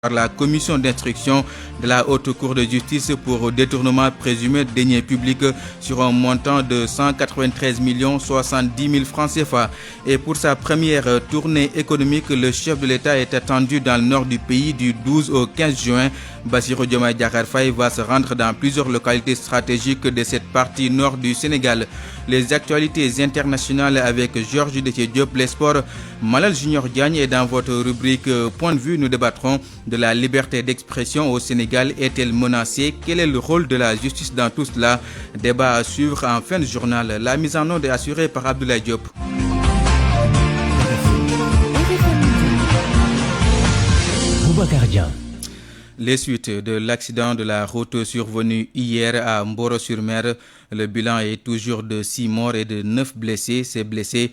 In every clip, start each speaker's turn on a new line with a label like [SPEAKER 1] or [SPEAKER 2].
[SPEAKER 1] par la commission d'instruction de la Haute Cour de justice pour détournement présumé de deniers publics sur un montant de 193 070 000 francs CFA. Et pour sa première tournée économique, le chef de l'État est attendu dans le nord du pays du 12 au 15 juin. Bassirou Diomaye Diakhar Faye va se rendre dans plusieurs localités stratégiques de cette partie nord du Sénégal. Les actualités internationales avec Georges Déthié Diop, les sports. Malal Junior Diagne, et dans votre rubrique Point de vue, nous débattrons de la liberté d'expression au Sénégal. Est-elle menacée? Quel est le rôle de la justice dans tout cela? Débat à suivre en fin de journal. La mise en onde est assurée par Abdoulaye Diop.
[SPEAKER 2] Boubacar Dieng.
[SPEAKER 1] Les suites de l'accident de la route survenu hier à Mboro-sur-Mer, le bilan est toujours de 6 morts et de 9 blessés. Ces blessés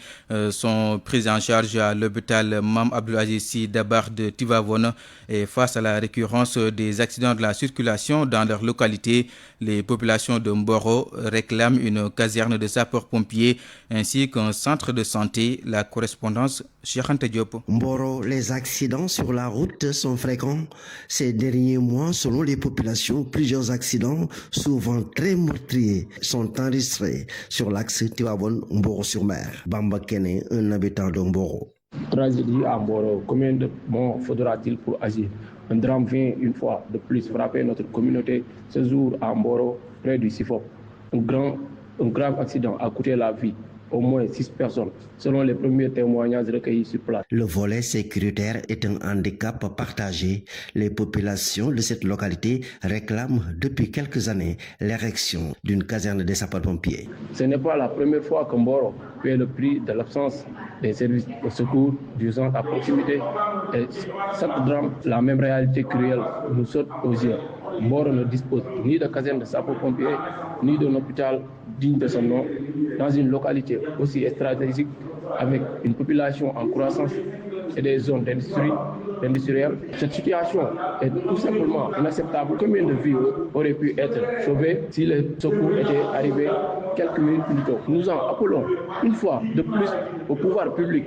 [SPEAKER 1] sont pris en charge à l'hôpital Mame Abdou Aziz Sy Dabakh de Tivaouane. Et face à la récurrence des accidents de la circulation dans leur localité, les populations de Mboro réclament une caserne de sapeurs-pompiers ainsi qu'un centre de santé. La correspondance Cheikh Anta Diop.
[SPEAKER 3] Mboro, les accidents sur la route sont fréquents. Ces derniers mois, selon les populations, plusieurs accidents, souvent très meurtriers, sont enregistrés sur l'axe Tivaouane-Mboro-sur-Mer. Bamba Kene, un habitant de Mboro.
[SPEAKER 4] Tragédie à Mboro. Combien de morts faudra-t-il pour agir? Un drame vient une fois de plus frapper notre communauté ce jour à Mboro, près du Sifop. Un grave accident a coûté la vie au moins 6 personnes, selon les premiers témoignages recueillis sur place.
[SPEAKER 3] Le volet sécuritaire est un handicap partagé. Les populations de cette localité réclament depuis quelques années l'érection d'une caserne de sapeurs-pompiers.
[SPEAKER 4] Ce n'est pas la première fois que Mboro paie le prix de l'absence des services de secours d'urgence à proximité. Et chaque drame, la même réalité cruelle nous saute aux yeux. Mboro ne dispose ni de caserne de sapeurs-pompiers, ni d'un hôpital digne de son nom, dans une localité aussi stratégique avec une population en croissance et des zones industrielles. Cette situation est tout simplement inacceptable. Combien de vies auraient pu être sauvées si les secours étaient arrivés quelques minutes plus tôt? Nous en appelons une fois de plus au pouvoir public,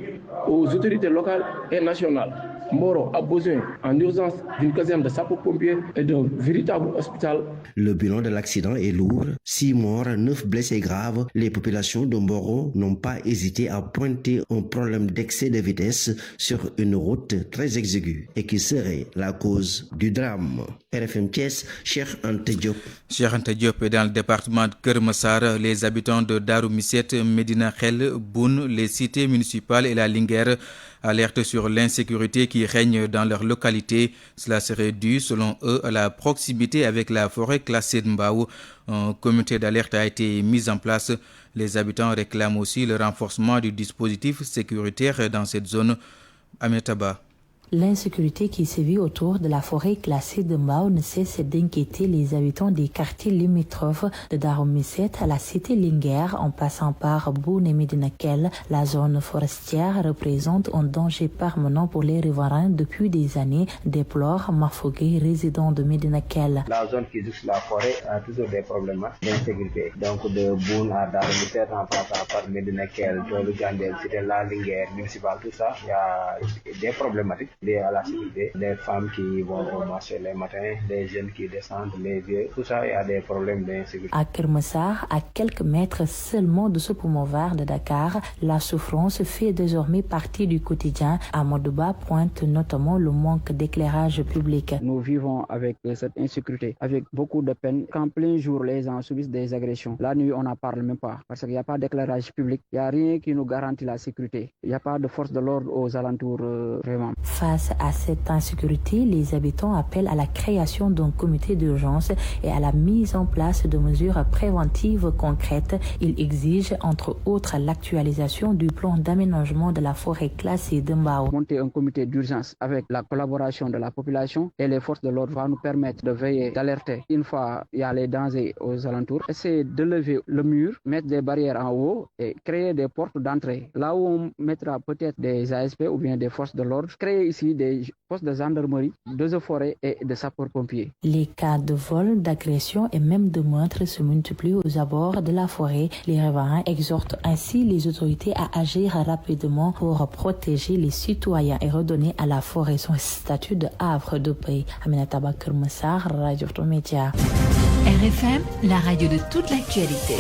[SPEAKER 4] aux autorités locales et nationales. Mboro a besoin en urgence d'une caserne de sapeurs-pompiers et d'un véritable hôpital.
[SPEAKER 3] Le bilan de l'accident est lourd. 6 morts, 9 blessés graves. Les populations de Mboro n'ont pas hésité à pointer un problème d'excès de vitesse sur une route très exiguë et qui serait la cause du drame. RFM Thiès, Cheikh Anta Diop.
[SPEAKER 1] Cheikh Anta Diop est dans le département de Keur Massar. Les habitants de Darou Misset, Medina Khel, Boune, les cités municipales et la Linguère alertent sur l'insécurité qui règne dans leur localité. Cela serait dû, selon eux, à la proximité avec la forêt classée de Mbao. Un comité d'alerte a été mis en place. Les habitants réclament aussi le renforcement du dispositif sécuritaire dans cette zone. Ametaba.
[SPEAKER 5] L'insécurité qui sévit autour de la forêt classée de Mbao ne cesse d'inquiéter les habitants des quartiers limitrophes de Darou Misset à la cité Linguère en passant par Boune et Medina Khel. La zone forestière représente un danger permanent pour les riverains depuis des années, déplore Mafogé, résident de Medina Khel.
[SPEAKER 6] La zone qui jouxte la forêt a toujours des problèmes d'insécurité. Donc de Boune à Darou Misset en passant par Medina Khel, Tolu Gandel, cité La Linguère, municipal, tout ça, il y a des problématiques liées à la sécurité, des femmes qui vont au marché les matins, des jeunes qui descendent, les vieux, tout ça, il y a des problèmes d'insécurité.
[SPEAKER 5] À Keur Massar, à quelques mètres seulement de ce poumon vert de Dakar, la souffrance fait désormais partie du quotidien. Amadouba pointe notamment le manque d'éclairage public.
[SPEAKER 7] Nous vivons avec cette insécurité, avec beaucoup de peine. Qu'en plein jour, les gens subissent des agressions. La nuit, on n'en parle même pas, parce qu'il n'y a pas d'éclairage public. Il n'y a rien qui nous garantit la sécurité. Il n'y a pas de force de l'ordre aux alentours, vraiment.
[SPEAKER 5] Face à cette insécurité, les habitants appellent à la création d'un comité d'urgence et à la mise en place de mesures préventives concrètes. Ils exigent entre autres l'actualisation du plan d'aménagement de la forêt classée de Mbao.
[SPEAKER 7] Monter un comité d'urgence avec la collaboration de la population et les forces de l'ordre va nous permettre de veiller, d'alerter. Une fois il y a les dangers aux alentours, essayer de lever le mur, mettre des barrières en haut et créer des portes d'entrée. Là où on mettra peut-être des ASP ou bien des forces de l'ordre, créer ici aussi des postes de gendarmerie, de forêt et de sapeurs-pompiers.
[SPEAKER 5] Les cas de vol, d'agression et même de meurtre se multiplient aux abords de la forêt. Les riverains exhortent ainsi les autorités à agir rapidement pour protéger les citoyens et redonner à la forêt son statut de havre de paix. Aminata Bakr Moussar, Radio Média.
[SPEAKER 2] RFM, la radio de toute l'actualité.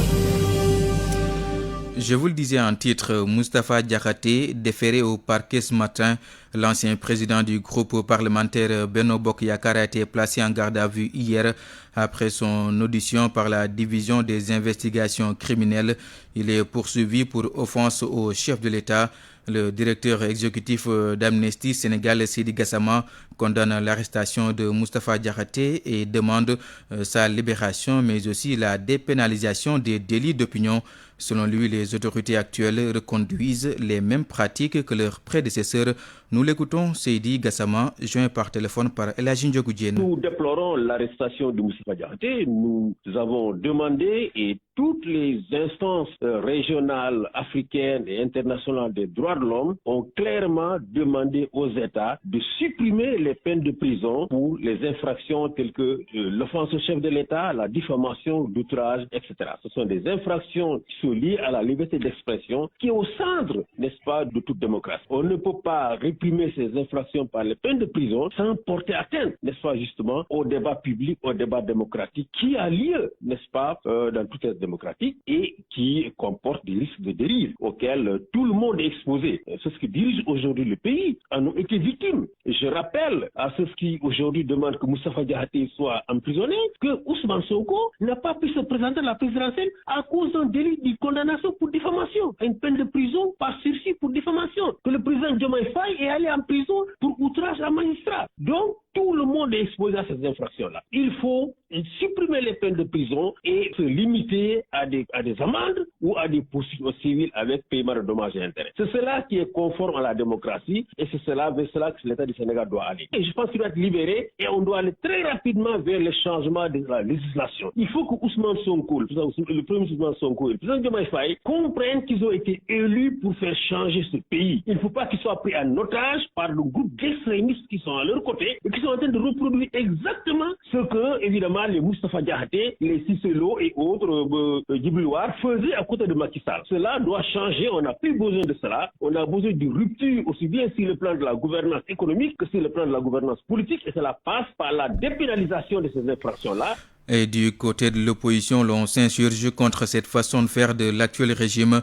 [SPEAKER 1] Je vous le disais en titre, Moustapha Diakhaté, déféré au parquet ce matin. L'ancien président du groupe parlementaire Benno Bokk Yakaar a été placé en garde à vue hier après son audition par la division des investigations criminelles. Il est poursuivi pour offense au chef de l'État. Le directeur exécutif d'Amnesty Sénégal, Seydi Gassama, condamne l'arrestation de Moustapha Diakhaté et demande sa libération, mais aussi la dépénalisation des délits d'opinion. Selon lui, les autorités actuelles reconduisent les mêmes pratiques que leurs prédécesseurs. Nous l'écoutons, Seydi Gassama, joint par téléphone par El Hadji Ndiogou Diène.
[SPEAKER 8] Nous déplorons l'arrestation de Moustapha Diakhaté. Nous avons demandé, et toutes les instances régionales, africaines et internationales des droits de l'homme ont clairement demandé aux États de supprimer les peines de prison pour les infractions telles que l'offense au chef de l'État, la diffamation, l'outrage, etc. Ce sont des infractions qui sont liées à la liberté d'expression qui est au centre, n'est-ce pas, de toute démocratie. On ne peut pas réprimer ces infractions par les peines de prison sans porter atteinte, n'est-ce pas, justement, au débat public, au débat démocratique qui a lieu, n'est-ce pas, dans toute cette démocratique et qui comporte des risques de dérive auxquels tout le monde est exposé. C'est ce qui dirige aujourd'hui le pays en ont été victimes. Je rappelle à ceux qui aujourd'hui demandent que Moustapha Diakhaté soit emprisonné que Ousmane Sonko n'a pas pu se présenter à la présidentielle à cause d'un délit de condamnation pour diffamation, une peine de prison par sursis pour diffamation, que le président Diomaye Faye est allé en prison pour outrage à magistrat. Donc, tout le monde est exposé à ces infractions-là. Il faut supprimer les peines de prison et se limiter à des amendes ou à des poursuites civiles avec paiement de dommages et intérêts. C'est cela qui est conforme à la démocratie et c'est cela vers cela que l'État du Sénégal doit aller. Et je pense qu'il doit être libéré et on doit aller très rapidement vers le changement de la législation. Il faut que Ousmane Sonko, le premier Ousmane Sonko et le président Diomaye Faye comprennent qu'ils ont été élus pour faire changer ce pays. Il ne faut pas qu'ils soient pris en otage par le groupe d'extrémistes qui sont à leur côté et qui sont en train de reproduire exactement ce que, évidemment, les Moustapha Diakhaté, les Cisselo et autres Djibilouar faisaient à côté de Macky Sall. Cela doit changer, on n'a plus besoin de cela. On a besoin d'une rupture aussi bien sur le plan de la gouvernance économique que sur le plan de la gouvernance politique et cela passe par la dépénalisation de ces infractions-là.
[SPEAKER 1] Et du côté de l'opposition, l'on s'insurge contre cette façon de faire de l'actuel régime.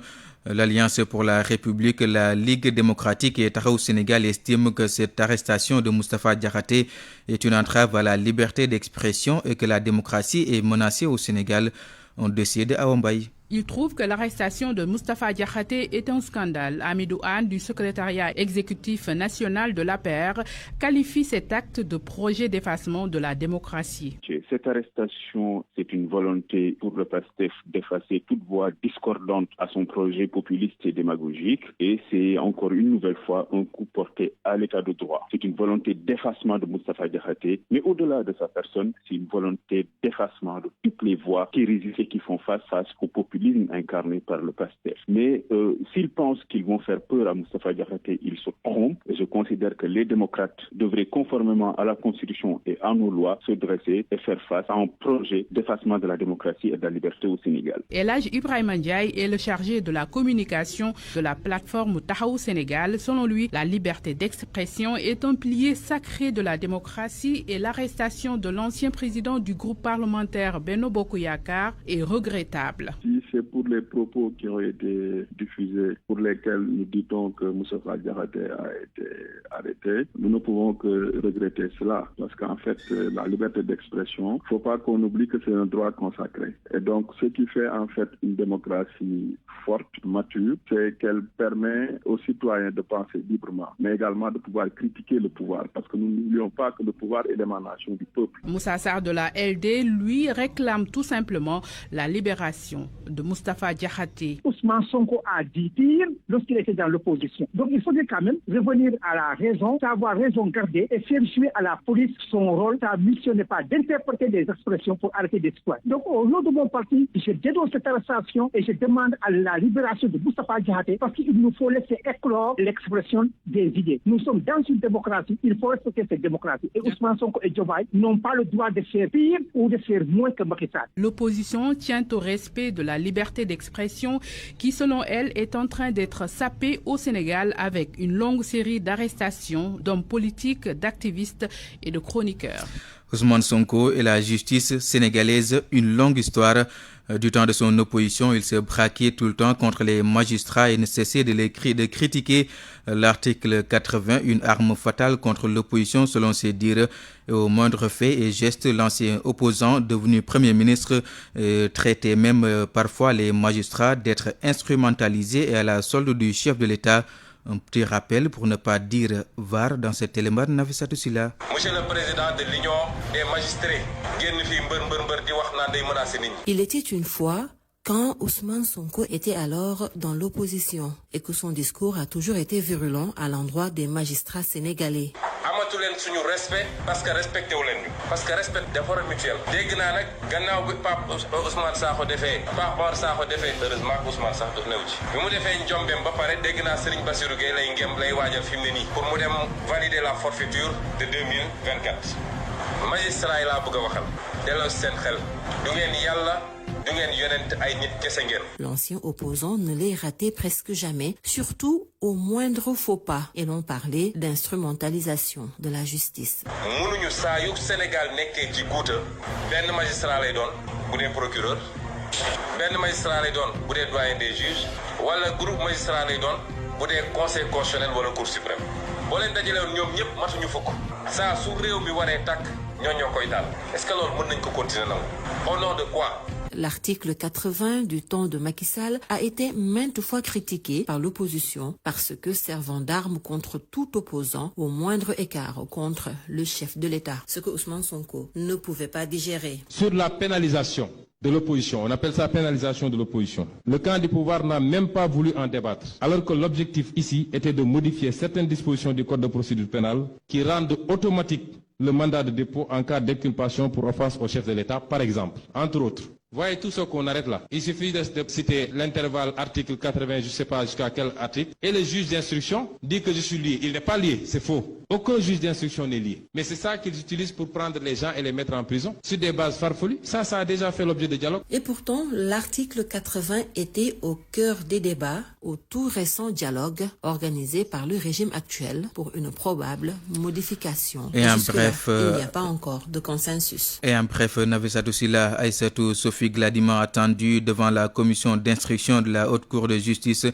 [SPEAKER 1] L'Alliance pour la République, la Ligue démocratique et Taxawu Sénégal estiment que cette arrestation de Moustapha Diakhaté est une entrave à la liberté d'expression et que la démocratie est menacée au Sénégal. On décide à Wambaye.
[SPEAKER 9] Il trouve que l'arrestation de Moustapha Diakhaté est un scandale. Amidou Anne du secrétariat exécutif national de l'APR qualifie cet acte de projet d'effacement de la démocratie.
[SPEAKER 10] Cette arrestation, c'est une volonté pour le PASTEF d'effacer toute voix discordante à son projet populiste et démagogique et c'est encore une nouvelle fois un coup porté à l'état de droit. C'est une volonté d'effacement de Moustapha Diakhaté, mais au-delà de sa personne, c'est une volonté d'effacement de toutes les voix qui résistent et qui font face au populisme incarné par le PASTEF. Mais s'ils pensent qu'ils vont faire peur à Moustapha Diakhaté, ils se trompent. Et je considère que les démocrates devraient, conformément à la Constitution et à nos lois, se dresser et faire face à un projet d'effacement de la démocratie et de la liberté au Sénégal.
[SPEAKER 9] El Hadji Ibrahima Ndiaye est le chargé de la communication de la plateforme Taxawu Sénégal. Selon lui, la liberté d'expression est un pilier sacré de la démocratie et l'arrestation de l'ancien président du groupe parlementaire Benno Bokk Yakaar est regrettable.
[SPEAKER 10] Si c'est pour les propos qui ont été diffusés, pour lesquels nous dit-on que Moustapha Diakhaté a été arrêté, nous ne pouvons que regretter cela. Parce qu'en fait, la liberté d'expression, il ne faut pas qu'on oublie que c'est un droit consacré. Et donc, ce qui fait en fait une démocratie forte, mature, c'est qu'elle permet aux citoyens de penser librement, mais également de pouvoir critiquer le pouvoir. Parce que nous n'oublions pas que le pouvoir est l'émanation du peuple.
[SPEAKER 9] Moussa Sarr de la LD, lui, réclame tout simplement la libération de Moustapha Diakhaté.
[SPEAKER 11] Ousmane Sonko a dit pire lorsqu'il était dans l'opposition. Donc il faudrait quand même revenir à la raison, savoir raison garder et faire jouer à la police son rôle. Sa mission n'est pas d'interpréter des expressions pour arrêter d'exploiter. Donc au nom de mon parti, je dénonce cette arrestation et je demande à la libération de Moustapha Diakhaté parce qu'il nous faut laisser éclore l'expression des idées. Nous sommes dans une démocratie, il faut respecter cette démocratie. Et Ousmane Sonko et Diomaye n'ont pas le droit de faire pire ou de faire moins que Macky Sall.
[SPEAKER 9] L'opposition tient au respect de la liberté d'expression qui, selon elle, est en train d'être sapée au Sénégal avec une longue série d'arrestations d'hommes politiques, d'activistes et de chroniqueurs.
[SPEAKER 1] Ousmane Sonko et la justice sénégalaise, une longue histoire. Du temps de son opposition, il se braquait tout le temps contre les magistrats et ne cessait de critiquer l'article 80, une arme fatale contre l'opposition selon ses dires. Et au moindre fait et geste, l'ancien opposant devenu Premier ministre traitait même parfois les magistrats d'être instrumentalisés et à la solde du chef de l'État. Un petit rappel pour ne pas dire VAR dans cet élément de Nafissatou Silla.
[SPEAKER 12] Monsieur le président de l'Union des magistrats,
[SPEAKER 13] il était une fois quand Ousmane Sonko était alors dans l'opposition et que son discours a toujours été virulent à l'endroit des magistrats sénégalais.
[SPEAKER 12] amatu leen suñu respect parce que respecté wu leen ñu parce que respect dafa mutuel dégg naa nag gannaaw bi Pape Ousmane Sakho defee Pape Mor Sakho defee heureusement que Ousmane Sakho def na wu ci bi mu defee njombeem ba pare dégg naa Serigne Bassirou Gueye lay ngem lay waajal fi mu ne nii pour mu dem valider la forfaiture de 2024 magistrat yi laa bëgg a waxal delloo seen xel du ngeen yàlla.
[SPEAKER 13] L'ancien opposant ne les ratait presque jamais, surtout au moindre faux pas, et l'on parlait d'instrumentalisation de la justice.
[SPEAKER 12] Mënuñu saa yu Sénégal nekkee ci guuta benn magistrat lay doon bu dee procureur benn magistrat lay doon bu dee doyen des juges wala groupe magistrat lay doon bu dee conseil constitutionnel wala cour suprême boo leen dajalewoon ñoom ñëpp matuñu fukk saa su réew mi waree tàkk ñoo koy daal est-ce que loolu mën nañ ko continuer nangu au nom de quoi?
[SPEAKER 13] L'article 80 du temps de Macky Sall a été maintes fois critiqué par l'opposition parce que servant d'arme contre tout opposant au moindre écart contre le chef de l'État, ce que Ousmane Sonko ne pouvait pas digérer.
[SPEAKER 14] Sur la pénalisation de l'opposition, on appelle ça pénalisation de l'opposition. Le camp du pouvoir n'a même pas voulu en débattre, alors que l'objectif ici était de modifier certaines dispositions du Code de procédure pénale qui rendent automatique le mandat de dépôt en cas d'inculpation pour offense au chef de l'État, par exemple, entre autres. Voyez tout ce qu'on arrête là. Il suffit de citer l'intervalle article 80, je ne sais pas jusqu'à quel article. Et le juge d'instruction dit que je suis lié. Il n'est pas lié, c'est faux. Aucun juge d'instruction n'est lié. Mais c'est ça qu'ils utilisent pour prendre les gens et les mettre en prison sur des bases farfelues. Ça a déjà fait l'objet de dialogue.
[SPEAKER 13] Et pourtant, l'article 80 était au cœur des débats au tout récent dialogue organisé par le régime actuel pour une probable modification.
[SPEAKER 1] Et en bref,
[SPEAKER 13] il n'y a pas encore de consensus.
[SPEAKER 1] Et en bref, Nafissatou Silla, Aïssatou Sophie Gladima attendue devant la commission d'instruction de la Haute Cour de justice.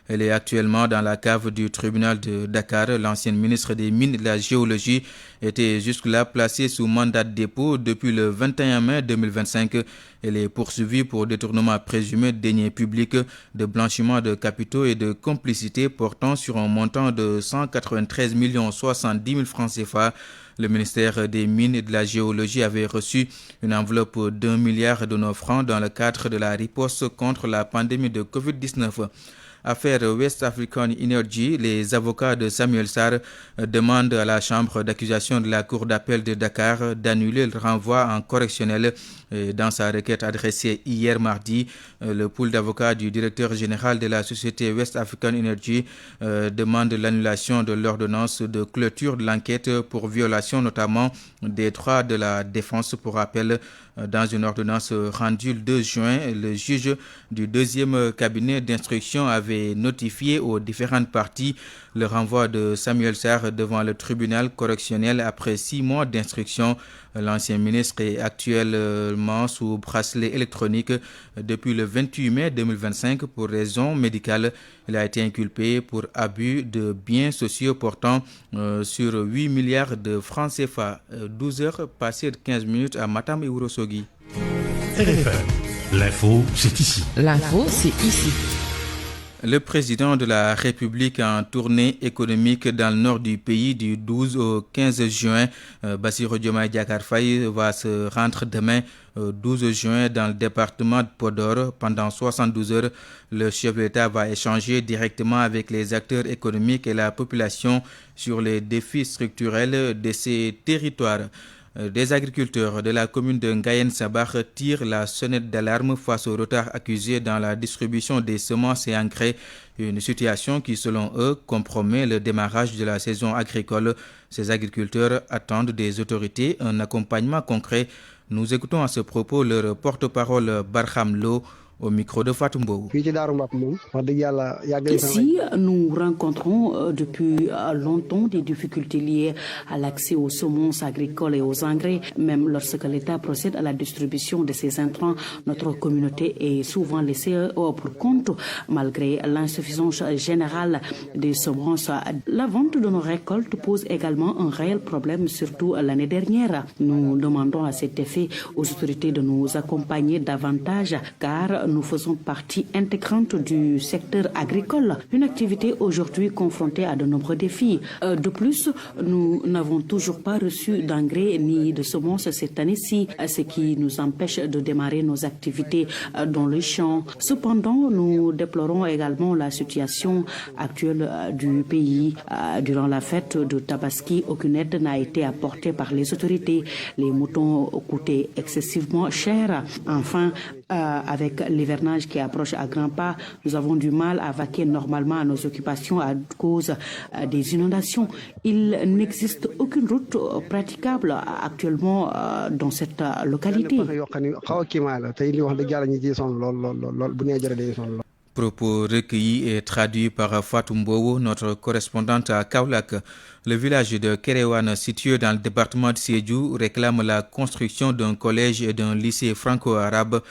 [SPEAKER 1] Elle est actuellement dans la cave du tribunal de Dakar. L'ancienne ministre des Mines et de la Géologie était jusque-là placée sous mandat de dépôt depuis le 21 mai 2025. Elle est poursuivie pour détournement présumé de deniers publics, de blanchiment de capitaux et de complicité portant sur un montant de 193 070 000 francs CFA. Le ministère des Mines et de la Géologie avait reçu une enveloppe d'1 milliard de nos francs dans le cadre de la riposte contre la pandémie de Covid-19. Affaire West African Energy, les avocats de Samuel Sarr demandent à la chambre d'accusation de la Cour d'appel de Dakar d'annuler le renvoi en correctionnel. Dans sa requête adressée hier mardi, le pool d'avocats du directeur général de la société West African Energy demande l'annulation de l'ordonnance de clôture de l'enquête pour violation notamment des droits de la défense. Pour rappel, dans une ordonnance rendue le 2 juin, le juge du deuxième cabinet d'instruction avait notifié aux différentes parties le renvoi de Samuel Sarr devant le tribunal correctionnel après 6 mois d'instruction. L'ancien ministre est actuellement sous bracelet électronique depuis le 28 mai 2025 pour raison médicale. Il a été inculpé pour abus de biens sociaux portant sur 8 milliards de francs CFA. 12 heures passées de 15 minutes à Matam et Ourossogui.
[SPEAKER 15] RFM, l'info, c'est ici.
[SPEAKER 2] L'info, c'est ici.
[SPEAKER 1] Le président de la République en tournée économique dans le nord du pays du 12 au 15 juin, Bassirou Diomaye Diakhar Faye va se rendre demain 12 juin dans le département de Podor. Pendant 72 heures, le chef de l'État va échanger directement avec les acteurs économiques et la population sur les défis structurels de ces territoires. Des agriculteurs de la commune de Ngayen Sabakh tirent la sonnette d'alarme face au retard accusé dans la distribution des semences et engrais, une situation qui, selon eux, compromet le démarrage de la saison agricole. Ces agriculteurs attendent des autorités un accompagnement concret. Nous écoutons à ce propos leur porte-parole Barham Lo au micro de Fatumbo.
[SPEAKER 15] Ici, nous rencontrons depuis longtemps des difficultés liées à l'accès aux semences agricoles et aux engrais. Même lorsque l'État procède à la distribution de ces intrants, notre communauté est souvent laissée pour compte malgré l'insuffisance générale des semences. La vente de nos récoltes pose également un réel problème, surtout l'année dernière. Nous demandons à cet effet aux autorités de nous accompagner davantage car nous faisons partie intégrante du secteur agricole, une activité aujourd'hui confrontée à de nombreux défis. De plus, nous n'avons toujours pas reçu d'engrais ni de semences cette année-ci, ce qui nous empêche de démarrer nos activités dans les champs. Cependant, nous déplorons également la situation actuelle du pays. Durant la fête de Tabaski, aucune aide n'a été apportée par les autorités. Les moutons coûtaient excessivement cher. Enfin, avec l'hivernage qui approche à grands pas, nous avons du mal à vaquer normalement à nos occupations à cause des inondations. Il n'existe aucune route praticable actuellement dans cette localité.
[SPEAKER 1] Propos recueillis et traduits par Fatou Mbowo, notre correspondante à Kaolack. Le village de Kerewan, situé dans le département de Sédhiou, réclame la construction d'un collège et d'un lycée franco-arabe.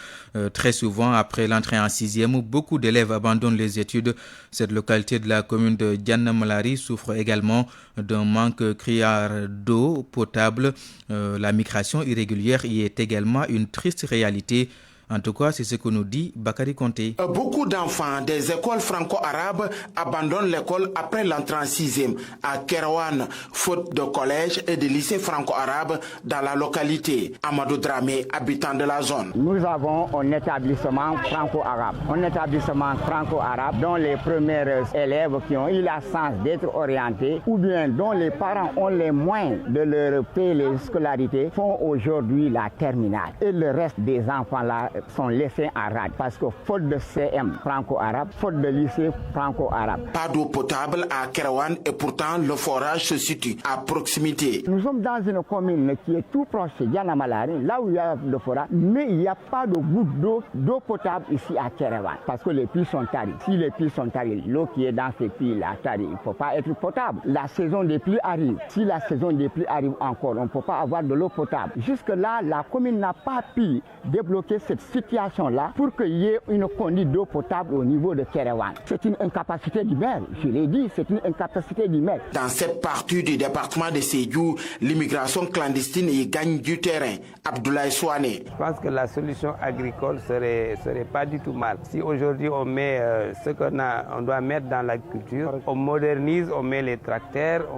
[SPEAKER 1] Très souvent, après l'entrée en 6e, beaucoup d'élèves abandonnent les études. Cette localité de la commune de Diana-Malari souffre également d'un manque criard d'eau potable. La migration irrégulière y est également une triste réalité. En tout cas, c'est ce que nous dit Bakary Konté.
[SPEAKER 16] Beaucoup d'enfants des écoles franco-arabes abandonnent l'école après l'entrée en 6e à Kerewan, faute de collège et de lycée franco-arabe dans la localité. Amadou Dramé, habitant de la zone.
[SPEAKER 17] Nous avons un établissement franco-arabe. Un établissement franco-arabe dont les premiers élèves qui ont eu la chance d'être orientés ou bien dont les parents ont les moyens de leur payer les scolarités font aujourd'hui la terminale. Et le reste des enfants là sont laissés en rade parce que faute de CM franco-arabe, faute de lycée franco-arabe.
[SPEAKER 16] Pas d'eau potable à Kerewan et pourtant le forage se situe à proximité.
[SPEAKER 17] Nous sommes dans une commune qui est tout proche de Diana-Malari, là où il y a le forage, mais il n'y a pas de goutte d'eau potable ici à Kerewan parce que les puits sont taris. Si les puits sont taris, l'eau qui est dans ces puits là taris, il ne faut pas être potable. La saison des pluies arrive. Si la saison des pluies arrive encore, on ne peut pas avoir de l'eau potable. Jusque-là, la commune n'a pas pu débloquer cette situation-là pour qu'il y ait une conduite d'eau potable au niveau de Kerewan. C'est une incapacité du maire, je l'ai dit, c'est une incapacité du maire.
[SPEAKER 16] Dans cette partie du département de Sédhiou, l'immigration clandestine y gagne du terrain. Abdoulaye Souane.
[SPEAKER 18] Je pense que la solution agricole serait pas du tout mal. Si aujourd'hui on met ce on doit mettre dans l'agriculture, on modernise, on met les tracteurs,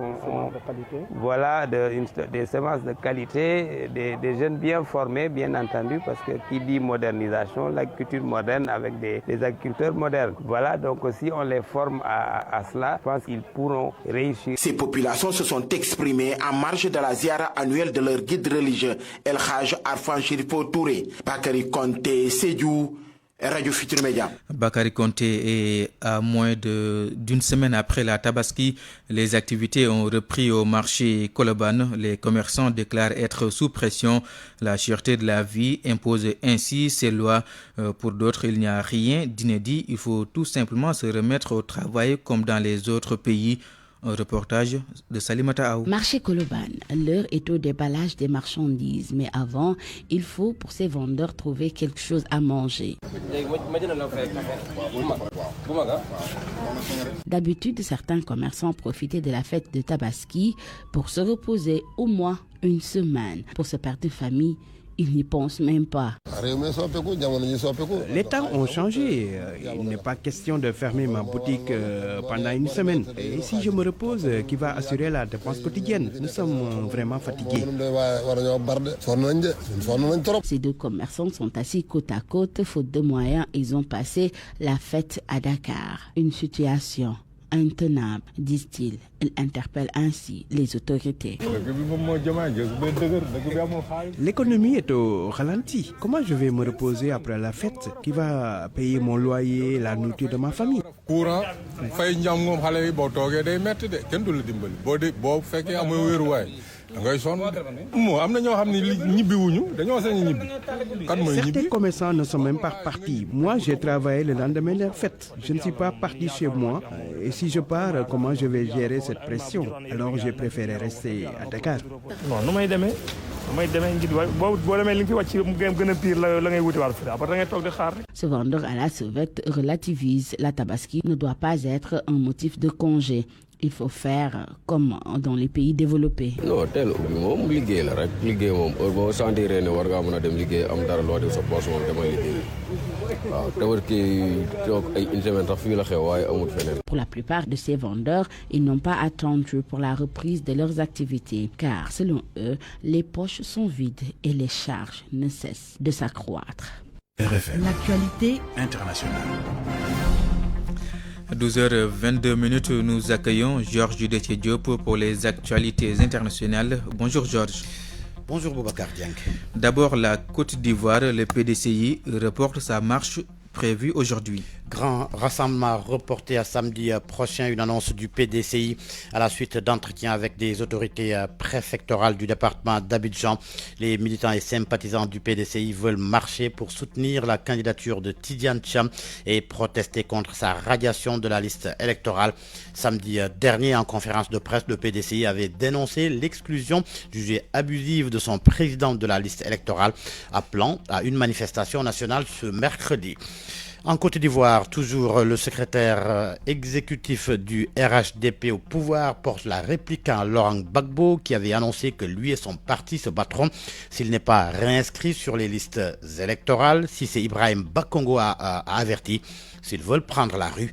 [SPEAKER 18] voilà des semences de qualité, des jeunes bien formés, bien entendu, parce que qui dit modernisation, l'agriculture moderne avec des agriculteurs modernes. Voilà, donc si on les forme à cela, je pense qu'ils pourront réussir.
[SPEAKER 16] Ces populations se sont exprimées en marge de la ziara annuelle de leur guide religieux, El Hajj Arfan Chirifo Touré. Bakary Konté, Sédhiou, Radio Futur Média.
[SPEAKER 1] Bakary Konté, est à moins d'une semaine après la Tabaski, les activités ont repris au marché Colobane. Les commerçants déclarent être sous pression. La cherté de la vie impose ainsi ces lois. Pour d'autres, il n'y a rien d'inédit. Il faut tout simplement se remettre au travail comme dans les autres pays. Un reportage de Salimata Aou.
[SPEAKER 19] Marché Colobane, l'heure est au déballage des marchandises. Mais avant, il faut pour ces vendeurs trouver quelque chose à manger. D'habitude, certains commerçants profitaient de la fête de Tabaski pour se reposer au moins une semaine. Pour ce père de famille, ils n'y pensent même pas.
[SPEAKER 20] Les temps ont changé. Il n'est pas question de fermer ma boutique pendant une semaine. Et si je me repose, qui va assurer la dépense quotidienne? Nous sommes vraiment fatigués.
[SPEAKER 19] Ces deux commerçants sont assis côte à côte. Faute de moyens, ils ont passé la fête à Dakar. Une situation intenable, disent-ils. Il interpelle ainsi les autorités.
[SPEAKER 20] L'économie est au ralenti. Comment je vais me reposer après la fête? Qui va payer mon loyer, la nourriture de ma famille? Certains commerçants ne sont même pas partis. Moi, j'ai travaillé le lendemain de la fête. Je ne suis pas parti chez moi. Et si je pars, comment je vais gérer cette pression? Alors, j'ai préféré rester à Dakar.
[SPEAKER 19] Ce vendeur à la sauvette relativise. La Tabaski ne doit pas être un motif de congé. Il faut faire comme dans les pays développés.
[SPEAKER 21] Non, tel ubbi moom liggéey la rek liggéey moom heure boo sentiree ne war ngaa mën a dem liggéey am dara loo def sa poche moom damay liggéey waaw Tabaski toog ay une semaine sax fii la xew waaye amul feneen.
[SPEAKER 19] Pour la plupart de ces vendeurs, ils n'ont pas attendu pour la reprise de leurs activités, car selon eux, les poches sont vides et les charges ne cessent de s'accroître.
[SPEAKER 22] RFM. L'actualité internationale.
[SPEAKER 1] 12h22, nous accueillons Georges Dudetier Diop pour les actualités internationales. Bonjour Georges.
[SPEAKER 23] Bonjour Boubacar Diank.
[SPEAKER 1] D'abord, la Côte d'Ivoire, le PDCI reporte sa marche prévue aujourd'hui.
[SPEAKER 23] Grand rassemblement reporté à samedi prochain, une annonce du PDCI à la suite d'entretiens avec des autorités préfectorales du département d'Abidjan. Les militants et sympathisants du PDCI veulent marcher pour soutenir la candidature de Tidiane Cham et protester contre sa radiation de la liste électorale. Samedi dernier, en conférence de presse, le PDCI avait dénoncé l'exclusion jugée abusive de son président de la liste électorale, appelant à une manifestation nationale ce mercredi. En Côte d'Ivoire, toujours le secrétaire exécutif du RHDP au pouvoir porte la réplique à Laurent Gbagbo qui avait annoncé que lui et son parti se battront s'il n'est pas réinscrit sur les listes électorales. Cissé Ibrahim Bakongo a averti, s'ils veulent prendre la rue,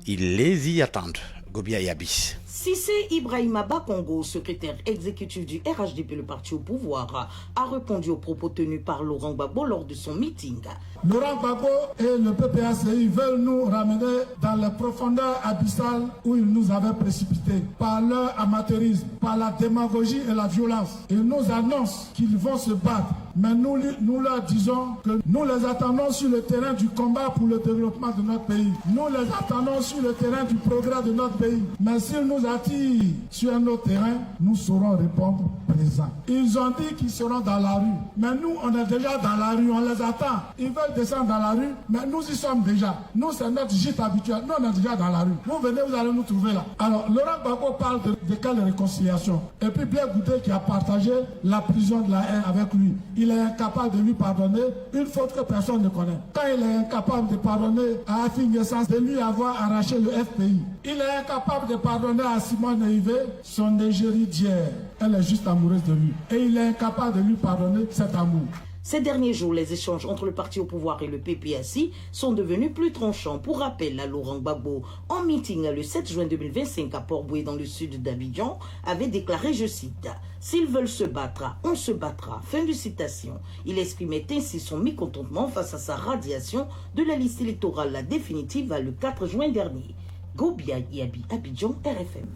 [SPEAKER 23] ils les y attendent. Gobia Yabi.
[SPEAKER 24] Cissé Ibrahima Bakongo, secrétaire exécutif du RHDP, le parti au pouvoir, a répondu aux propos tenus par Laurent Gbagbo lors de son meeting.
[SPEAKER 25] Laurent Gbagbo et le PPACI veulent nous ramener dans les profondeurs abyssales où ils nous avaient précipités par leur amateurisme, par la démagogie et la violence. Ils nous annoncent qu'ils vont se battre, mais nous leur disons que nous les attendons sur le terrain du combat pour le développement de notre pays. Nous les attendons sur le terrain du progrès de notre pays. Mais s'ils nous attirent sur un autre terrain, nous saurons répondre présent. Ils ont dit qu'ils seront dans la rue, mais nous on est déjà dans la rue, on les attend. Ils veulent descendre dans la rue, mais nous y sommes déjà. Nous c'est notre gîte habituel, nous on est déjà dans la rue. Vous venez, vous allez nous trouver là. Alors Laurent Gbagbo parle de quelle réconciliation? Et puis Blaise Goudé qui a partagé la prison de la haine avec lui. Il est incapable de lui pardonner une faute que personne ne connaît. Quand il est incapable de pardonner à Afin Essence de lui avoir arraché le FPI, il est incapable de pardonner à Simone Ivé son égérie d'hier. Elle est juste amoureuse de lui. Et il est incapable de lui pardonner cet amour.
[SPEAKER 24] Ces derniers jours, les échanges entre le parti au pouvoir et le PPACI sont devenus plus tranchants. Pour rappel, Laurent Gbagbo, en meeting le 7 juin 2025 à Port-Boué dans le sud d'Abidjan, avait déclaré, je cite, « S'ils veulent se battre, on se battra ». Fin de citation. Il exprimait ainsi son mécontentement face à sa radiation de la liste électorale définitive le 4 juin dernier. Gobia Yabi, Abidjan, RFM.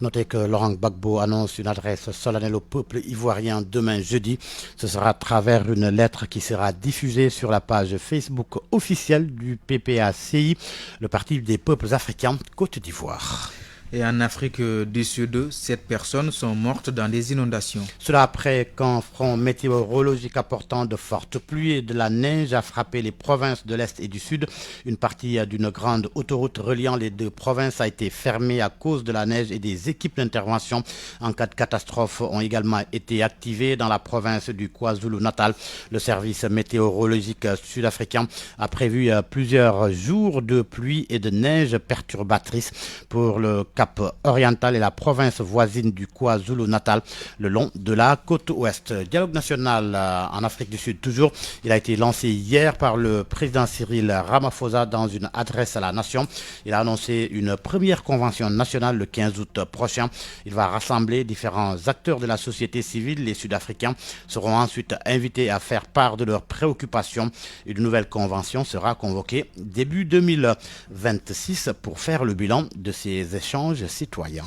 [SPEAKER 23] Notez que Laurent Gbagbo annonce une adresse solennelle au peuple ivoirien demain jeudi. Ce sera à travers une lettre qui sera diffusée sur la page Facebook officielle du PPACI, le Parti des peuples africains Côte d'Ivoire.
[SPEAKER 1] Et en Afrique du Sud, 7 personnes sont mortes dans des inondations.
[SPEAKER 23] Cela après qu'un front météorologique apportant de fortes pluies et de la neige a frappé les provinces de l'Est et du Sud. Une partie d'une grande autoroute reliant les deux provinces a été fermée à cause de la neige et des équipes d'intervention en cas de catastrophe ont également été activées dans la province du KwaZulu-Natal. Le service météorologique sud-africain a prévu plusieurs jours de pluie et de neige perturbatrices pour le Cap-Oriental et la province voisine du KwaZulu-Natal le long de la côte ouest. Dialogue national en Afrique du Sud toujours. Il a été lancé hier par le président Cyril Ramaphosa dans une adresse à la nation. Il a annoncé une première convention nationale le 15 août prochain. Il va rassembler différents acteurs de la société civile. Les Sud-Africains seront ensuite invités à faire part de leurs préoccupations. Une nouvelle convention sera convoquée début 2026 pour faire le bilan de ces échanges citoyens.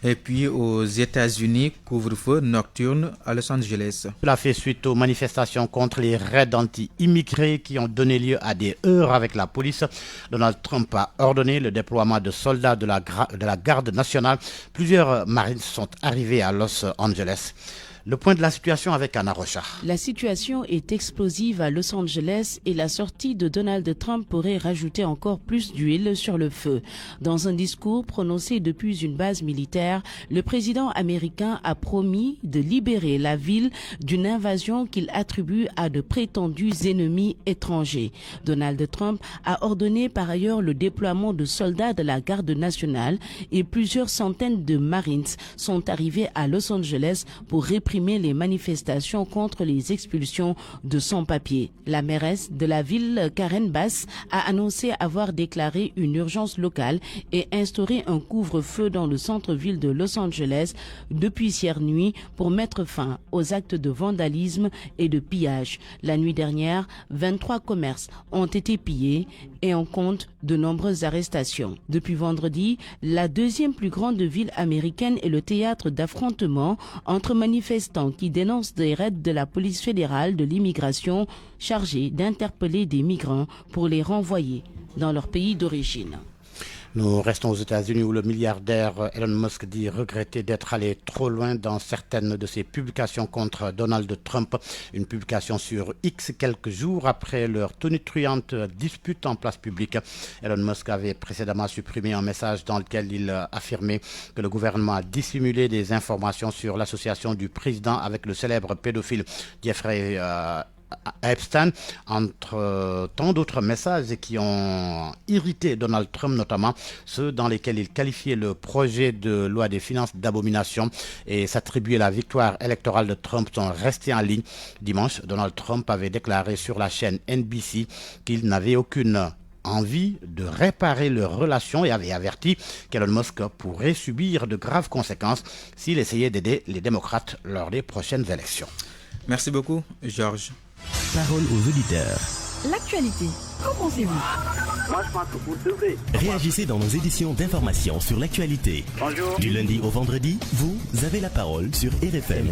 [SPEAKER 1] Et puis aux États-Unis, couvre-feu nocturne à Los Angeles.
[SPEAKER 23] Cela fait suite aux manifestations contre les raids anti-immigrés qui ont donné lieu à des heurts avec la police. Donald Trump a ordonné le déploiement de soldats de la garde nationale. Plusieurs Marines sont arrivés à Los Angeles. Le point de la situation avec Anna Rocha.
[SPEAKER 19] La situation est explosive à Los Angeles et la sortie de Donald Trump pourrait rajouter encore plus d'huile sur le feu. Dans un discours prononcé depuis une base militaire, le président américain a promis de libérer la ville d'une invasion qu'il attribue à de prétendus ennemis étrangers. Donald Trump a ordonné par ailleurs le déploiement de soldats de la garde nationale et plusieurs centaines de Marines sont arrivés à Los Angeles pour réprimer les manifestations contre les expulsions de sans-papiers. La mairesse de la ville, Karen Bass, a annoncé avoir déclaré une urgence locale et instauré un couvre-feu dans le centre-ville de Los Angeles depuis hier nuit pour mettre fin aux actes de vandalisme et de pillage. La nuit dernière, 23 commerces ont été pillés et on compte de nombreuses arrestations. Depuis vendredi, la deuxième plus grande ville américaine est le théâtre d'affrontements entre manifestants qui dénoncent des raids de la police fédérale de l'immigration chargée d'interpeller des migrants pour les renvoyer dans leur pays d'origine.
[SPEAKER 23] Nous restons aux États-Unis où le milliardaire Elon Musk dit regretter d'être allé trop loin dans certaines de ses publications contre Donald Trump. Une publication sur X quelques jours après leur tonitruante dispute en place publique. Elon Musk avait précédemment supprimé un message dans lequel il affirmait que le gouvernement a dissimulé des informations sur l'association du président avec le célèbre pédophile Jeffrey Epstein, entre tant d'autres messages qui ont irrité Donald Trump, notamment ceux dans lesquels il qualifiait le projet de loi des finances d'abomination et s'attribuait la victoire électorale de Trump sont restés en ligne. Dimanche, Donald Trump avait déclaré sur la chaîne NBC qu'il n'avait aucune envie de réparer leurs relations et avait averti qu'Elon Musk pourrait subir de graves conséquences s'il essayait d'aider les démocrates lors des prochaines élections.
[SPEAKER 1] Merci beaucoup, Georges.
[SPEAKER 3] Parole aux auditeurs.
[SPEAKER 2] L'actualité, qu'en pensez-vous?
[SPEAKER 4] Moi, je pense que vous devez.
[SPEAKER 3] Réagissez dans nos éditions d'information sur l'actualité.
[SPEAKER 4] Bonjour.
[SPEAKER 3] Du lundi au vendredi, vous avez la parole sur RFM.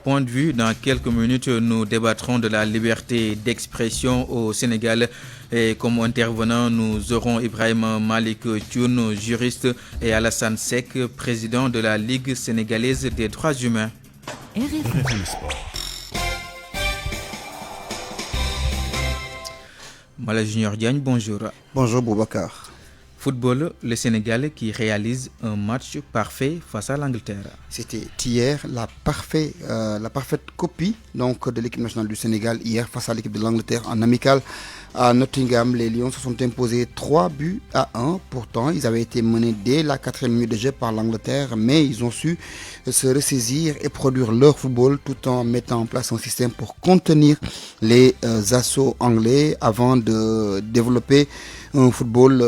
[SPEAKER 1] Point de vue, dans quelques minutes, nous débattrons de la liberté d'expression au Sénégal. Et comme intervenant, nous aurons Ibrahim Malik Thioune, juriste, et Alassane Seck, président de la Ligue sénégalaise des droits humains.
[SPEAKER 2] RFM
[SPEAKER 3] Sport.
[SPEAKER 1] Mala Junior Diagne, bonjour.
[SPEAKER 5] Bonjour Boubacar.
[SPEAKER 1] Football, le Sénégal qui réalise un match parfait face à l'Angleterre.
[SPEAKER 5] C'était hier la parfaite copie donc, de l'équipe nationale du Sénégal hier face à l'équipe de l'Angleterre en amical à Nottingham. Les Lions se sont imposés 3-1. Pourtant, ils avaient été menés dès la 4e minute de jeu par l'Angleterre, mais ils ont su se ressaisir et produire leur football tout en mettant en place un système pour contenir les assauts anglais avant de développer un football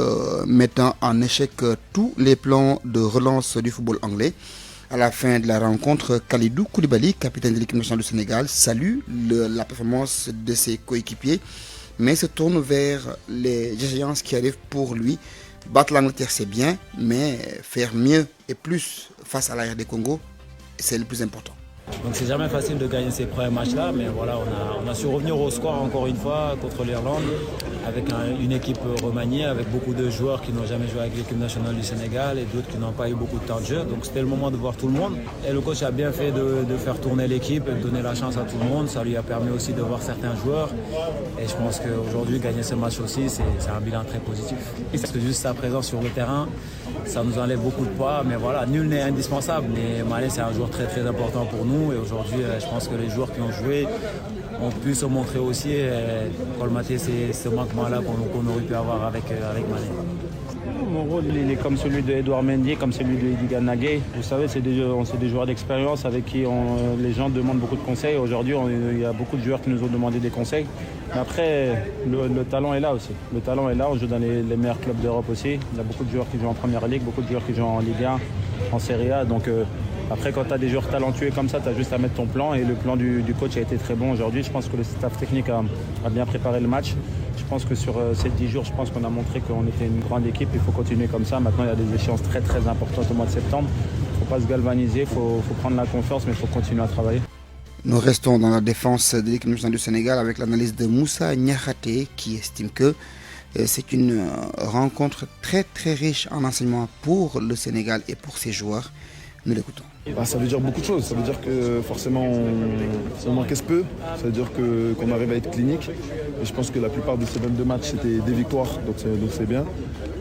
[SPEAKER 5] mettant en échec tous les plans de relance du football anglais. À la fin de la rencontre, Kalidou Koulibaly, capitaine de l'équipe nationale du Sénégal, salue la performance de ses coéquipiers, mais se tourne vers les échéances qui arrivent pour lui. Battre l'Angleterre, c'est bien, mais faire mieux et plus face à l'AR des Congo, c'est le plus important.
[SPEAKER 6] Donc c'est jamais facile de gagner ces premiers matchs-là, mais voilà, on a su revenir au score encore une fois contre l'Irlande, avec une équipe remaniée, avec beaucoup de joueurs qui n'ont jamais joué avec l'équipe nationale du Sénégal et d'autres qui n'ont pas eu beaucoup de temps de jeu. Donc c'était le moment de voir tout le monde. Et le coach a bien fait de faire tourner l'équipe et de donner la chance à tout le monde. Ça lui a permis aussi de voir certains joueurs. Et je pense qu'aujourd'hui, gagner ce match aussi, c'est un bilan très positif. Parce que juste sa présence sur le terrain, ça nous enlève beaucoup de poids. Mais voilà, nul n'est indispensable. Mais Mané, c'est un joueur très très important pour nous. Et aujourd'hui, je pense que les joueurs qui ont joué ont pu se montrer aussi, colmater ce manquement-là qu'on aurait pu avoir avec Mané. Mon rôle, il est comme celui d'Edouard Mendy, comme celui de Idi Ganagay. Vous savez, c'est des joueurs d'expérience avec qui les gens demandent beaucoup de conseils. Aujourd'hui, il y a beaucoup de joueurs qui nous ont demandé des conseils. Mais après, le talent est là aussi. Le talent est là, on joue dans les meilleurs clubs d'Europe aussi. Il y a beaucoup de joueurs qui jouent en Première Ligue, beaucoup de joueurs qui jouent en Ligue 1, en Serie A. Donc après, quand tu as des joueurs talentueux comme ça, tu as juste à mettre ton plan. Et le plan du coach a été très bon aujourd'hui. Je pense que le staff technique a bien préparé le match. Je pense que sur ces 10 jours, je pense qu'on a montré qu'on était une grande équipe. Il faut continuer comme ça. Maintenant, il y a des échéances très très importantes au mois de septembre. Il ne faut pas se galvaniser, il faut prendre la confiance, mais il faut continuer à travailler.
[SPEAKER 5] Nous restons dans la défense de l'équipe nationale du Sénégal avec l'analyse de Moussa Niakhaté qui estime que c'est une rencontre très très riche en enseignements pour le Sénégal et pour ses joueurs. Nous l'écoutons.
[SPEAKER 7] Ça veut dire beaucoup de choses. Ça veut dire que forcément on encaisse peu. Ça veut dire qu'on arrive à être clinique. Et je pense que la plupart de ces 22 matchs c'était des victoires, donc c'est bien.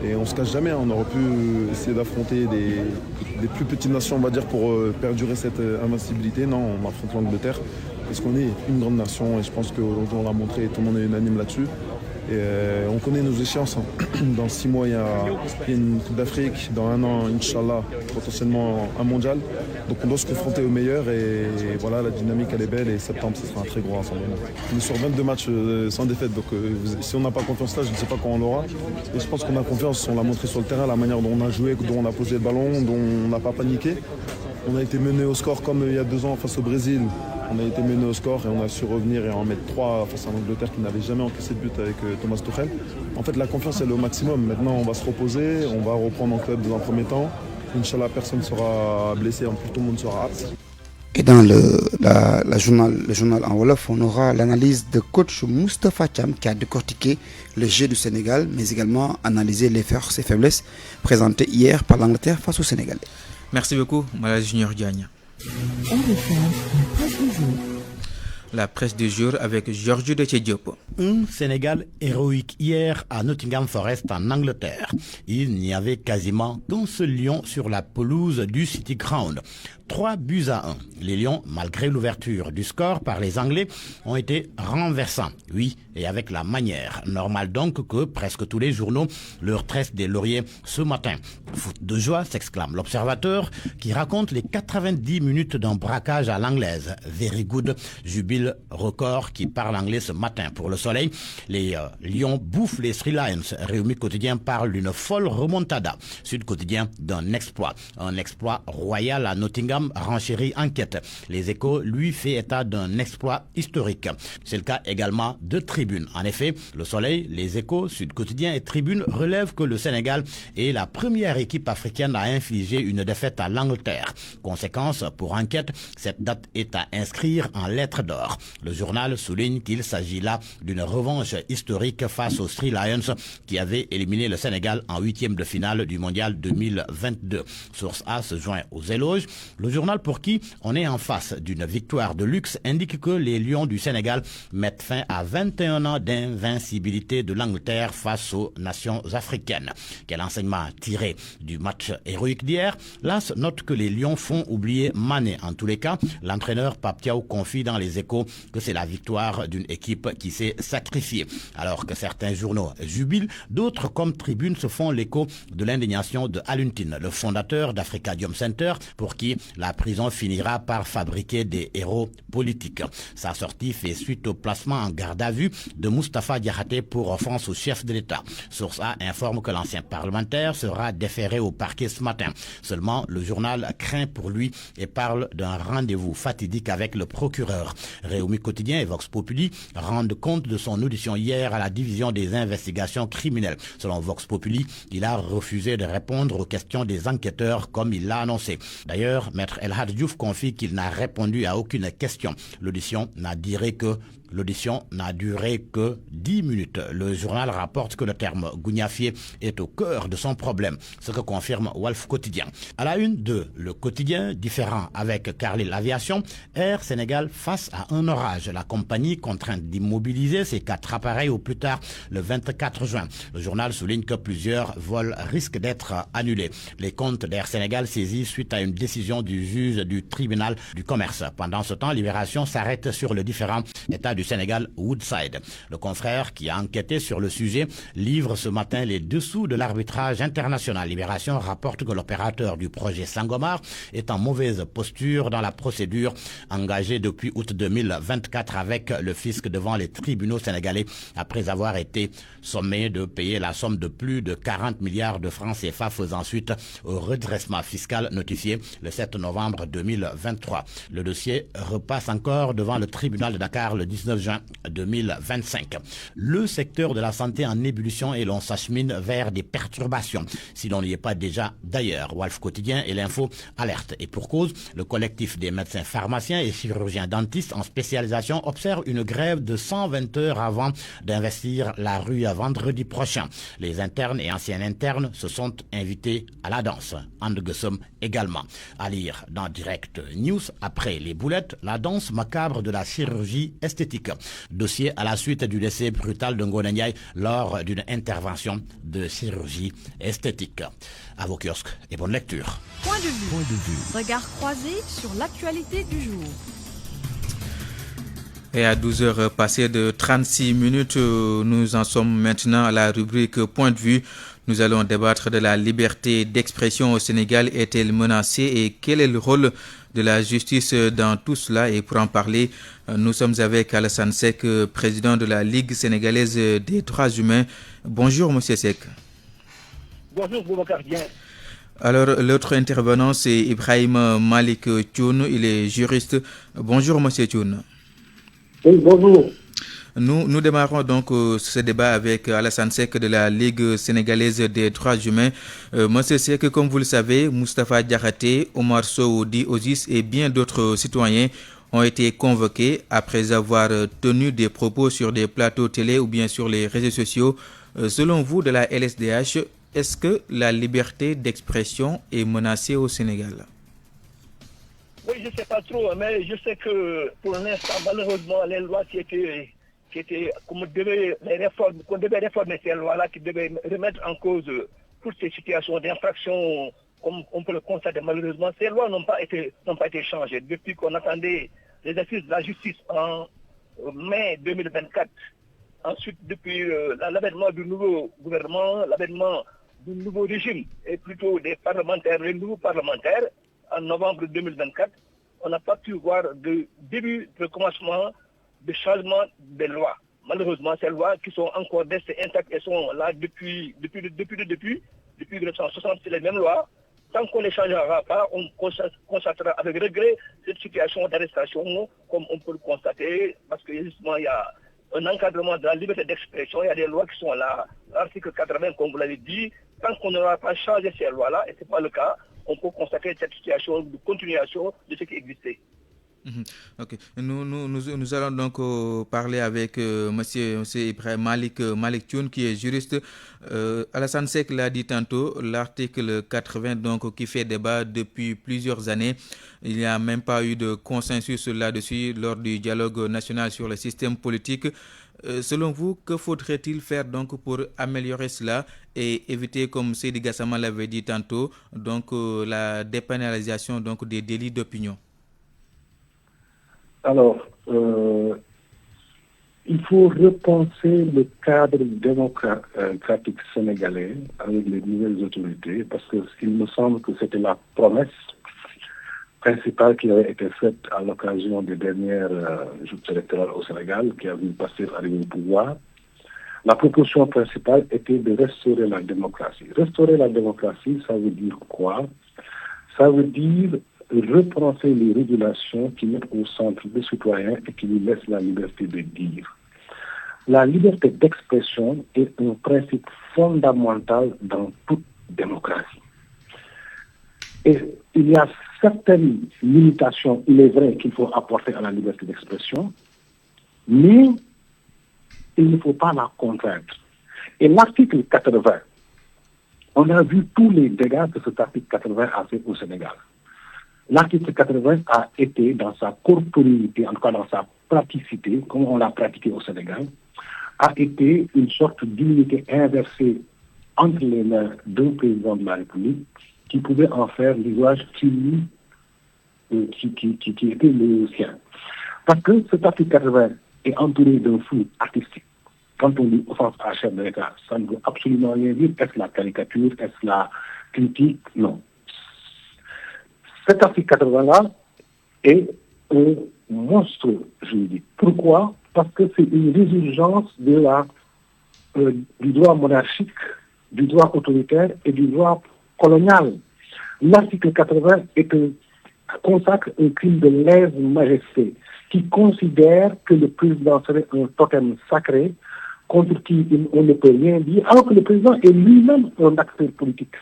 [SPEAKER 7] Et on se cache jamais. On aurait pu essayer d'affronter des plus petites nations, on va dire, pour perdurer cette invincibilité. Non, on affronte l'Angleterre parce qu'on est une grande nation et je pense qu'aujourd'hui on l'a montré et tout le monde est unanime là-dessus. Et on connaît nos échéances. Dans 6 mois, il y a une Coupe d'Afrique. Dans 1 an, Inch'Allah, potentiellement un mondial. Donc on doit se confronter aux meilleurs. Et voilà, la dynamique, elle est belle. Et septembre, ce sera un très gros rassemblement. On est sur 22 matchs sans défaite. Donc si on n'a pas confiance là, je ne sais pas quand on l'aura. Et je pense qu'on a confiance. On l'a montré sur le terrain, la manière dont on a joué, dont on a posé le ballon, dont on n'a pas paniqué. On a été mené au score comme il y a 2 ans face au Brésil. On a été mené au score et on a su revenir et en mettre 3 face à l'Angleterre qui n'avait jamais encaissé de but avec Thomas Tuchel. En fait, la confiance elle est au maximum. Maintenant, on va se reposer, on va reprendre en club dans un premier temps. Inch'Allah, personne ne sera blessé, en plus tout le monde sera apte.
[SPEAKER 5] Et dans le journal en Wolof, on aura l'analyse de coach Moustapha Thiam qui a décortiqué le jeu du Sénégal, mais également analysé les forces et faiblesses présentées hier par l'Angleterre face au Sénégalais.
[SPEAKER 1] Merci beaucoup, Malal Junior Diagne. La presse du jour avec Giorgio de Diop.
[SPEAKER 23] Un Sénégal héroïque hier à Nottingham Forest en Angleterre. Il n'y avait quasiment qu'un seul lion sur la pelouse du City Ground. 3-1. Les Lions, malgré l'ouverture du score par les Anglais, ont été renversants. Oui, et avec la manière. Normal donc que presque tous les journaux leur tressent des lauriers ce matin. Foot de joie, s'exclame l'observateur, qui raconte les 90 minutes d'un braquage à l'anglaise. Very good, jubile record qui parle anglais ce matin. Pour le Soleil, les Lions bouffent les Three Lions. Réumi Quotidien parle d'une folle remontada. Sud Quotidien d'un exploit. Un exploit royal à Nottingham. Renchérit enquête. Les Échos lui fait état d'un exploit historique. C'est le cas également de Tribune. En effet, le Soleil, les Échos, Sud Quotidien et Tribune relèvent que le Sénégal est la première équipe africaine à infliger une défaite à l'Angleterre. Conséquence, pour enquête, cette date est à inscrire en lettres d'or. Le journal souligne qu'il s'agit là d'une revanche historique face aux Three Lions qui avaient éliminé le Sénégal en 8e de finale du mondial 2022. Source A se joint aux éloges. Le journal pour qui on est en face d'une victoire de luxe indique que les Lions du Sénégal mettent fin à 21 ans d'invincibilité de l'Angleterre face aux nations africaines. Quel enseignement tiré du match héroïque d'hier? L'As note que les Lions font oublier Mané. En tous les cas, l'entraîneur Pape Thiaw confie dans les Échos que c'est la victoire d'une équipe qui s'est sacrifiée. Alors que certains journaux jubilent, d'autres comme Tribune se font l'écho de l'indignation de Aluntine, le fondateur d'Africadium Center, pour qui la prison finira par fabriquer des héros politiques. Sa sortie fait suite au placement en garde à vue de Moustapha Diakhaté pour offense au chef de l'État. Source A informe que l'ancien parlementaire sera déféré au parquet ce matin. Seulement, le journal craint pour lui et parle d'un rendez-vous fatidique avec le procureur. Réumi Quotidien et Vox Populi rendent compte de son audition hier à la division des investigations criminelles. Selon Vox Populi, il a refusé de répondre aux questions des enquêteurs comme il l'a annoncé. D'ailleurs, Maître El Hadj Diouf confie qu'il n'a répondu à aucune question. L'audition n'a duré que 10 minutes. Le journal rapporte que le terme gougnafier est au cœur de son problème, ce que confirme Walf Quotidien. À la une de Le Quotidien, différent avec Carlyle Aviation, Air Sénégal face à un orage. La compagnie contrainte d'immobiliser ses 4 appareils au plus tard le 24 juin. Le journal souligne que plusieurs vols risquent d'être annulés. Les comptes d'Air Sénégal saisis suite à une décision du juge du tribunal du commerce. Pendant ce temps, Libération s'arrête sur le différend état du Sénégal, Woodside. Le confrère qui a enquêté sur le sujet livre ce matin les dessous de l'arbitrage international. Libération rapporte que l'opérateur du projet Sangomar est en mauvaise posture dans la procédure engagée depuis août 2024 avec le fisc devant les tribunaux sénégalais après avoir été sommé de payer la somme de plus de 40 milliards de francs CFA faisant suite au redressement fiscal notifié le 7 novembre 2023. Le dossier repasse encore devant le tribunal de Dakar le 19 juin 2025. Le secteur de la santé en ébullition et l'on s'achemine vers des perturbations. Si l'on n'y est pas déjà d'ailleurs, Walf Quotidien et l'Info alerte. Et pour cause, le collectif des médecins pharmaciens et chirurgiens dentistes en spécialisation observe une grève de 120 heures avant d'investir la rue à vendredi prochain. Les internes et anciens internes se sont invités à la danse. Andegesum également. À lire dans Direct News, après les boulettes, la danse macabre de la chirurgie esthétique. Dossier à la suite du décès brutal de Ngone Ndiaye lors d'une intervention de chirurgie esthétique. À vos kiosques et bonne lecture.
[SPEAKER 8] Point de vue. Regard croisé sur l'actualité du jour.
[SPEAKER 1] Et à 12h passées de 36 minutes, nous en sommes maintenant à la rubrique Point de vue. Nous allons débattre de la liberté d'expression au Sénégal. Est-elle menacée et quel est le rôle de la justice dans tout cela? Et pour en parler, nous sommes avec Alassane Seck, président de la Ligue sénégalaise des droits humains. Bonjour, monsieur Seck.
[SPEAKER 9] Bonjour, Boubacar Dieng.
[SPEAKER 1] Alors, l'autre intervenant, c'est Ibrahim Malik Thioune. Il est juriste. Bonjour, monsieur Thioune.
[SPEAKER 9] Oui, bonjour.
[SPEAKER 1] Nous démarrons donc ce débat avec Alassane Seck de la Ligue sénégalaise des droits humains. Monsieur Seck, comme vous le savez, Moustapha Diakhaté, Omar Sow dit Ozis et bien d'autres citoyens ont été convoqués après avoir tenu des propos sur des plateaux télé ou bien sur les réseaux sociaux. Selon vous, de la LSDH, est-ce que la liberté d'expression est menacée au Sénégal?
[SPEAKER 9] Oui, je ne sais pas trop, mais je sais que pour l'instant, malheureusement, les lois qui étaient qu'on devait réformer ces lois-là, qui devaient remettre en cause toutes ces situations d'infraction, comme on peut le constater malheureusement, ces lois n'ont pas été changées. Depuis qu'on attendait les assises de la justice en mai 2024, ensuite depuis l'avènement du nouveau gouvernement, l'avènement du nouveau régime, et plutôt des parlementaires, les nouveaux parlementaires, en novembre 2024, on n'a pas pu voir de début de commencement de changement des lois. Malheureusement, ces lois qui sont encore restées intactes et sont là depuis 1960, c'est les mêmes lois. Tant qu'on ne les changera pas, on constatera avec regret cette situation d'arrestation, comme on peut le constater, parce que justement, il y a un encadrement de la liberté d'expression, il y a des lois qui sont là, l'article 80, comme vous l'avez dit. Tant qu'on n'aura pas changé ces lois-là, et ce n'est pas le cas, on peut constater cette situation de continuation de ce qui existait.
[SPEAKER 1] Ok. Nous allons donc parler avec monsieur Ibrahim Malik Thioune, qui est juriste. Alassane Seck l'a dit tantôt, l'article 80 donc, qui fait débat depuis plusieurs années. Il n'y a même pas eu de consensus là-dessus lors du dialogue national sur le système politique. Selon vous, que faudrait-il faire donc pour améliorer cela et éviter, comme Seydi Gassama l'avait dit tantôt, donc la dépénalisation donc des délits d'opinion?
[SPEAKER 10] Alors, il faut repenser le cadre démocratique sénégalais avec les nouvelles autorités, parce qu'il me semble que c'était la promesse principale qui avait été faite à l'occasion des dernières joutes électorales au Sénégal, qui a vu Pastef arriver au pouvoir. La proposition principale était de restaurer la démocratie. Restaurer la démocratie, ça veut dire quoi? Ça veut dire repenser les régulations qui mettent au centre les citoyens et qui lui laissent la liberté de dire. La liberté d'expression est un principe fondamental dans toute démocratie. Et il y a certaines limitations, il est vrai, qu'il faut apporter à la liberté d'expression, mais il ne faut pas la contraindre. Et l'article 80, on a vu tous les dégâts que cet article 80 a fait au Sénégal. L'article 80 a été, dans sa corporité, en tout cas dans sa praticité, comme on l'a pratiqué au Sénégal, a été une sorte d'unité inversée entre les mains d'un président de la République qui pouvait en faire l'usage qui était le sien. Parce que cet article 80 est entouré d'un flou artistique. Quand on dit offense à chef de l'État, ça ne veut absolument rien dire. Est-ce la caricature? Est-ce la critique? Non. Cet article 80-là est un monstre juridique. Pourquoi? Parce que c'est une résurgence du droit monarchique, du droit autoritaire et du droit colonial. L'article 80 consacre un crime de lèse-majesté qui considère que le président serait un totem sacré contre qui on ne peut rien dire, alors que le président est lui-même un acteur politique.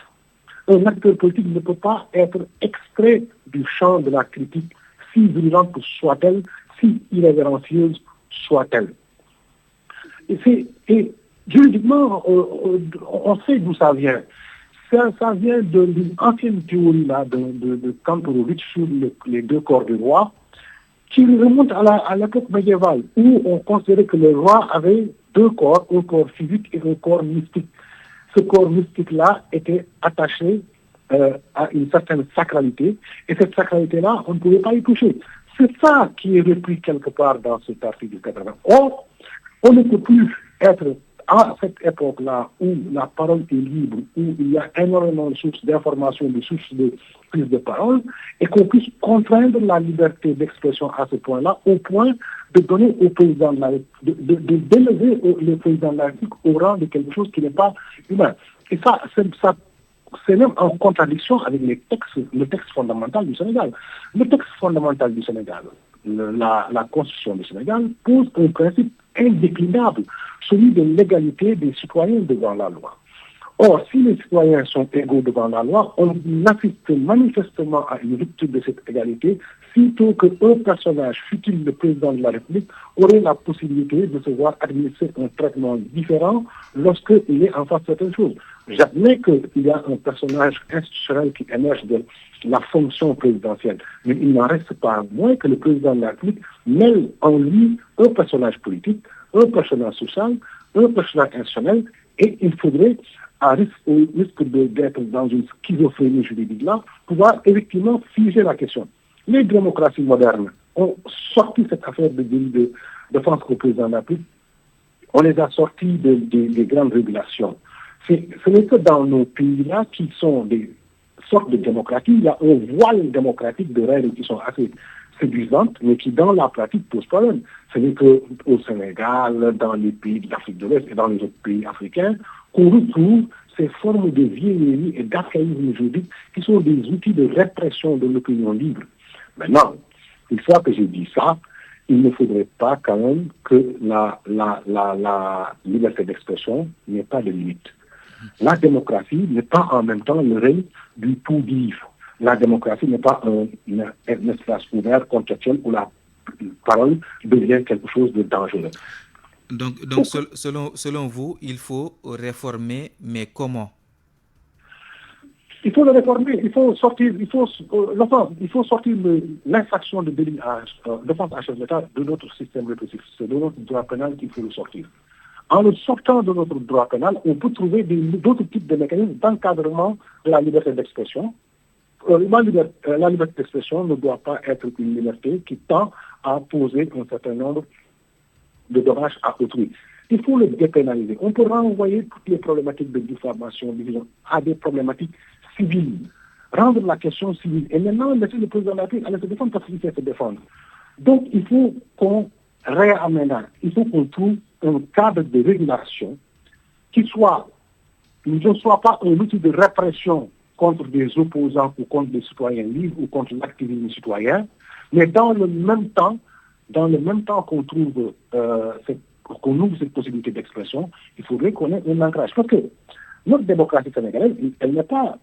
[SPEAKER 10] Un acteur politique ne peut pas être extrait du champ de la critique, si virulente soit-elle, si irrévérencieuse soit-elle. Et juridiquement, on sait d'où ça vient. Ça vient d'une ancienne théorie là, de Kantorowicz sur les deux corps du roi, qui remonte à l'époque médiévale, où on considérait que le roi avait deux corps, un corps physique et un corps mystique. Ce corps mystique-là était attaché à une certaine sacralité, et cette sacralité-là, on ne pouvait pas y toucher. C'est ça qui est repris quelque part dans cet article 80. Or, on ne peut plus être à cette époque-là où la parole est libre, où il y a énormément de sources d'informations, de sources de prise de parole, et qu'on puisse contraindre la liberté d'expression à ce point-là, au point de donner au président de la République, d'élever le président de la République au rang de quelque chose qui n'est pas humain. Et ça c'est même en contradiction avec le texte fondamental du Sénégal. Le texte fondamental du Sénégal, la Constitution du Sénégal, pose un principe indéclinable, celui de l'égalité des citoyens devant la loi. Or, si les citoyens sont égaux devant la loi, on assiste manifestement à une rupture de cette égalité, sitôt qu'un personnage, fût-il le président de la République, aurait la possibilité de se voir administrer un traitement différent lorsqu'il est en face de certaines choses. J'admets qu'il y a un personnage institutionnel qui émerge de la fonction présidentielle, mais il n'en reste pas moins que le président de la République mêle en lui un personnage politique, un personnage social, un personnage institutionnel, et il faudrait, au risque d'être dans une schizophrénie juridique-là, pouvoir effectivement figer la question. Les démocraties modernes ont sorti cette affaire de délit de défense au président de la République, on les a sortis des grandes régulations. Ce n'est que dans nos pays-là qui sont des sortes de démocraties, il y a un voile démocratique de règles qui sont assez séduisantes, mais qui dans la pratique posent problème. Ce n'est qu'au Sénégal, dans les pays de l'Afrique de l'Ouest et dans les autres pays africains, qu'on retrouve ces formes de vieillerie et d'archaïsme juridique qui sont des outils de répression de l'opinion libre. Maintenant, une fois que j'ai dit ça, il ne faudrait pas quand même que la liberté d'expression n'ait pas de limite. La démocratie n'est pas en même temps le règne du tout vivre. La démocratie n'est pas un espace ouvert, contextuel, où la parole devient quelque chose de dangereux.
[SPEAKER 1] Donc selon vous, il faut réformer, mais comment?
[SPEAKER 10] Il faut le réformer, il faut sortir l'infraction de délit d'offense à chef d'État de notre système répressif. C'est de notre droit pénal qu'il faut le sortir. En le sortant de notre droit pénal, on peut trouver d'autres types de mécanismes d'encadrement de la liberté d'expression. La liberté d'expression ne doit pas être une liberté qui tend à poser un certain nombre de dommages à autrui. Il faut le dépénaliser. On peut renvoyer toutes les problématiques de diffamation à des problématiques civiles. Rendre la question civile. Et maintenant, laisser le président de la République aller se défendre parce qu'il sait se défendre. Donc, il faut qu'on réaménage. Il faut qu'on trouve un cadre de régulation qui ne soit pas un outil de répression contre des opposants ou contre des citoyens libres ou contre l'activisme citoyen, mais dans le même temps qu'on trouve qu'on ouvre cette possibilité d'expression, il faudrait qu'on ait un ancrage. Parce que notre démocratie sénégalaise, elle n'est pas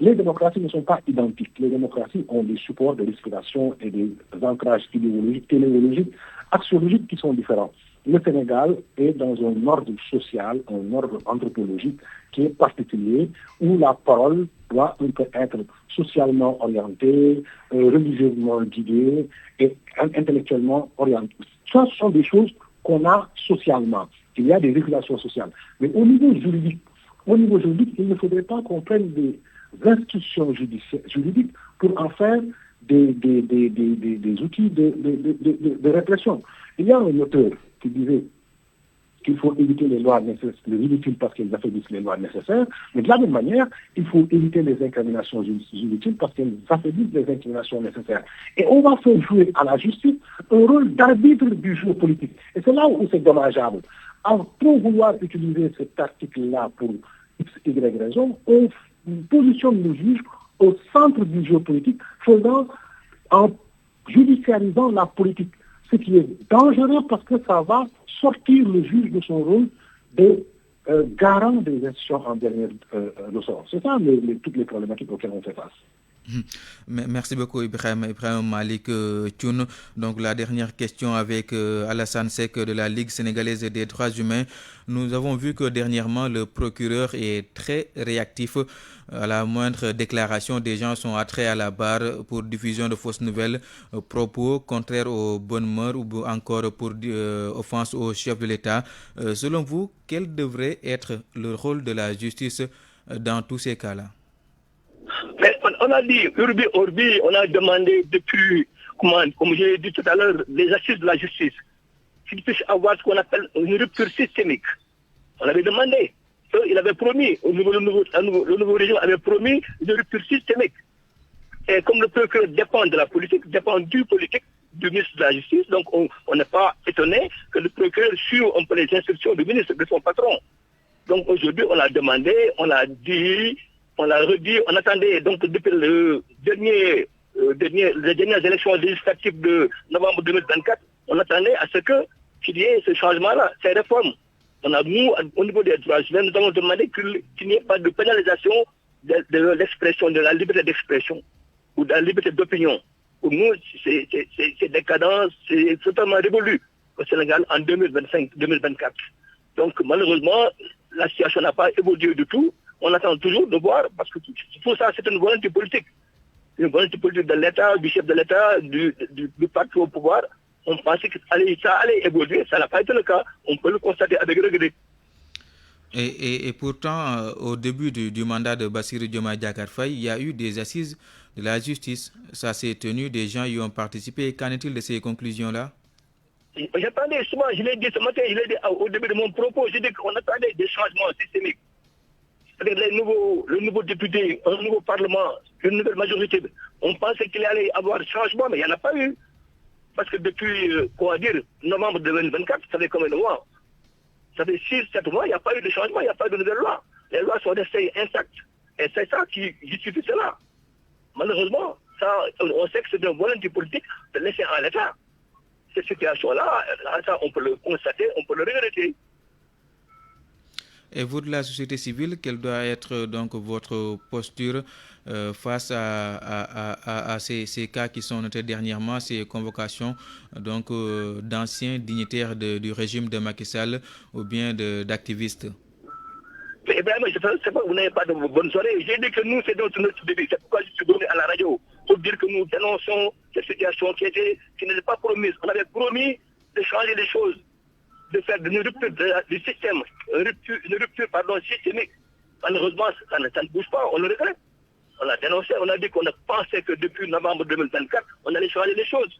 [SPEAKER 10] les démocraties ne sont pas identiques. Les démocraties ont des supports de respiration et des ancrages idéologiques, téléologiques, axiologiques qui sont différents. Le Sénégal est dans un ordre social, un ordre anthropologique qui est particulier, où la parole doit être socialement orientée, religieusement guidée et intellectuellement orientée. Ça, ce sont des choses qu'on a socialement. Il y a des régulations sociales. Mais au niveau juridique, il ne faudrait pas qu'on prenne des institutions juridiques pour en faire des outils de répression. Il y a un auteur qui disait qu'il faut éviter les lois nécessaires, les inutiles parce qu'elles affaiblissent les lois nécessaires, mais de la même manière, il faut éviter les incriminations inutiles parce qu'elles affaiblissent les incriminations nécessaires. Et on va faire jouer à la justice un rôle d'arbitre du jeu politique. Et c'est là où c'est dommageable. En trop vouloir utiliser cet article-là pour X, Y raison, on positionne le juge au centre du jeu politique, en judiciarisant la politique. Ce qui est dangereux parce que ça va sortir le juge de son rôle de garant des institutions en dernier ressort. C'est ça toutes les problématiques auxquelles on fait face.
[SPEAKER 1] Merci beaucoup Ibrahim Malik Thioune. Donc la dernière question avec Alassane Seck de la Ligue sénégalaise des droits humains. Nous avons vu que dernièrement le procureur est très réactif. À la moindre déclaration, des gens sont attraits à la barre pour diffusion de fausses nouvelles, propos contraires aux bonnes mœurs ou encore pour offense au chef de l'État. Selon vous, quel devrait être le rôle de la justice dans tous ces cas-là?
[SPEAKER 9] Mais on a dit, urbi orbi, on a demandé depuis, comme j'ai dit tout à l'heure, les assises de la justice, qu'ils puissent avoir ce qu'on appelle une rupture systémique. On avait demandé. Il avait promis, le nouveau régime avait promis une rupture systémique. Et comme le procureur dépend de la politique, dépend du politique, du ministre de la Justice, donc on n'est pas étonné que le procureur suive un peu les instructions du ministre, de son patron. Donc aujourd'hui, on l'a demandé, on l'a dit, on l'a redit, on attendait donc depuis les dernières élections législatives de novembre 2024, on attendait à ce qu'il y ait ce changement-là, ces réformes. Nous, au niveau des droits humains, nous avons demandé qu'il n'y ait pas de pénalisation de l'expression, de la liberté d'expression ou de la liberté d'opinion. Pour nous, c'est décadent, c'est totalement révolu au Sénégal en 2025-2024. Donc malheureusement, la situation n'a pas évolué du tout. On attend toujours de voir, parce que tout ça, c'est une volonté politique. Une volonté politique de l'État, du chef de l'État, du parti au pouvoir. On pensait que ça allait évoluer, ça n'a pas été le cas. On peut le constater avec regret.
[SPEAKER 1] Et pourtant, au début du mandat de Bassirou Diomaye Diakhar Faye, il y a eu des assises de la justice. Ça s'est tenu, des gens y ont participé. Qu'en est-il de ces conclusions-là?
[SPEAKER 9] J'attendais souvent, je l'ai dit ce matin, je l'ai dit au début de mon propos, j'ai dit qu'on attendait des changements systémiques. Avec le nouveau député, un nouveau parlement, une nouvelle majorité, on pensait qu'il allait y avoir changement, mais il n'y en a pas eu. Parce que depuis, novembre 2024, ça fait combien de mois? Ça fait 6-7 mois, il n'y a pas eu de changement, il n'y a pas eu de nouvelles lois. Les lois sont restées intactes. Et c'est ça qui justifie cela. Malheureusement, on sait que c'est une volonté politique de laisser en l'état. Cette situation-là, ça, on peut le constater, on peut le regretter.
[SPEAKER 1] Et vous de la société civile, quelle doit être donc votre posture face à ces cas qui sont notés dernièrement, ces convocations donc d'anciens dignitaires du régime de Macky Sall ou bien d'activistes?
[SPEAKER 9] Mais Ibrahim, je ne sais pas, vous n'avez pas de bonne soirée. J'ai dit que nous, c'est notre début. C'est pourquoi je suis venu à la radio pour dire que nous dénonçons cette situation qui n'était pas promise. On avait promis de changer les choses, de faire une rupture du système, une rupture systémique. Malheureusement, ça ne bouge pas, on le regrette. On a dénoncé, on a dit qu'on a pensé que depuis novembre 2024, on allait changer les choses.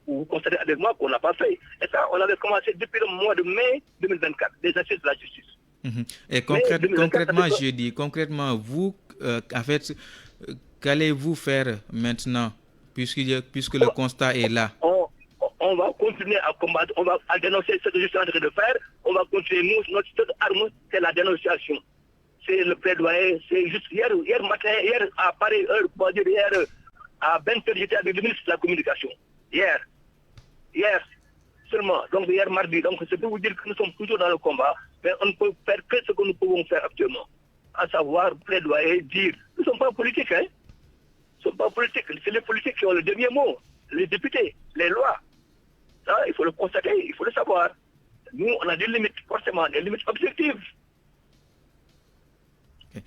[SPEAKER 9] Vous constatez avec moi qu'on n'a pas fait. Et ça, on avait commencé depuis le mois de mai 2024, les assises de la justice.
[SPEAKER 1] Et concrètement, je dis, vous, en fait, qu'allez-vous faire maintenant, puisque le constat est là?
[SPEAKER 9] On va continuer à combattre, on va dénoncer ce que je suis en train de faire, on va continuer. Notre seule arme, c'est la dénonciation. C'est le plaidoyer, c'est juste hier matin, hier à pareille heure, hier à 20h, j'étais avec le ministre de la Communication. Hier seulement, donc hier mardi. Donc c'est pour vous dire que nous sommes toujours dans le combat, mais on ne peut faire que ce que nous pouvons faire actuellement. À savoir plaidoyer, dire. Nous ne sommes pas politiques, hein. Nous ne sommes pas politiques. C'est les politiques qui ont le dernier mot. Les députés, les lois. Ça, il faut le constater, il faut le savoir. Nous, on a des limites, forcément, des limites objectives.
[SPEAKER 1] Okay.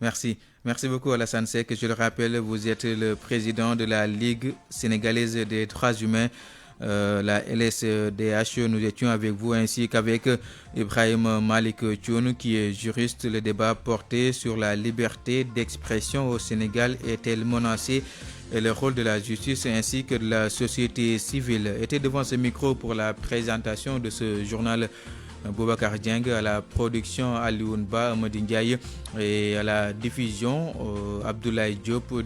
[SPEAKER 1] Merci beaucoup Alassane Seck. Je le rappelle, vous êtes le président de la Ligue sénégalaise des droits humains, la LSDH. Nous étions avec vous ainsi qu'avec Ibrahim Malik Thioune qui est juriste. Le débat porté sur la liberté d'expression au Sénégal est-elle menacée? et le rôle de la justice ainsi que de la société civile. Était devant ce micro pour la présentation de ce journal Boubacar Dieng, à la production Alioune Ba, Amadi Ndiaye et à la diffusion Abdoulaye Diop.